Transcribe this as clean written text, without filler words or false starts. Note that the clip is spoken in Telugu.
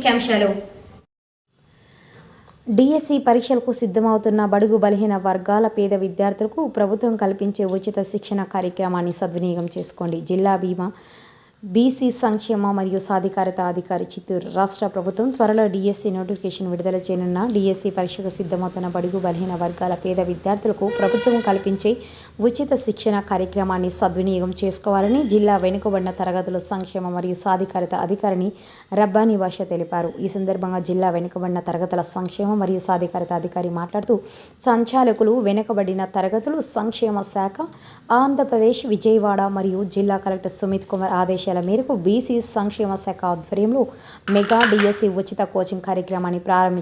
ముఖ్యాంశాలు. డిఎస్సి పరీక్షలకు సిద్ధమవుతున్న బడుగు బలహీన వర్గాల పేద విద్యార్థులకు ప్రభుత్వం కల్పించే ఉచిత శిక్షణ కార్యక్రమాన్ని సద్వినియోగం చేసుకోండి. జిల్లా బీసీ సంక్షేమ మరియు సాధికారత అధికారి, చిత్తూరు. రాష్ట్ర ప్రభుత్వం త్వరలో డిఎస్సి నోటిఫికేషన్ విడుదల చేయనున్న డిఎస్సి పరీక్షకు సిద్ధమవుతున్న బడుగు బలహీన వర్గాల పేద విద్యార్థులకు ప్రభుత్వం కల్పించే ఉచిత శిక్షణ కార్యక్రమాన్ని సద్వినియోగం చేసుకోవాలని జిల్లా వెనుకబడిన తరగతుల సంక్షేమ మరియు సాధికారత అధికారిని రబ్బానీ భాష తెలిపారు. ఈ సందర్భంగా జిల్లా వెనుకబడిన తరగతుల సంక్షేమ మరియు సాధికారత అధికారి మాట్లాడుతూ, సంచాలకులు వెనుకబడిన తరగతులు సంక్షేమ శాఖ, ఆంధ్రప్రదేశ్, విజయవాడ మరియు జిల్లా కలెక్టర్ సుమిత్ కుమార్ ఆదేశాల మేరకు బీసీ సంక్షేమ శాఖ ఆధ్వర్యంలో మెగా డిఎస్సి ఉచిత కోచింగ్ కార్యక్రమాన్ని ప్రారంభించారు.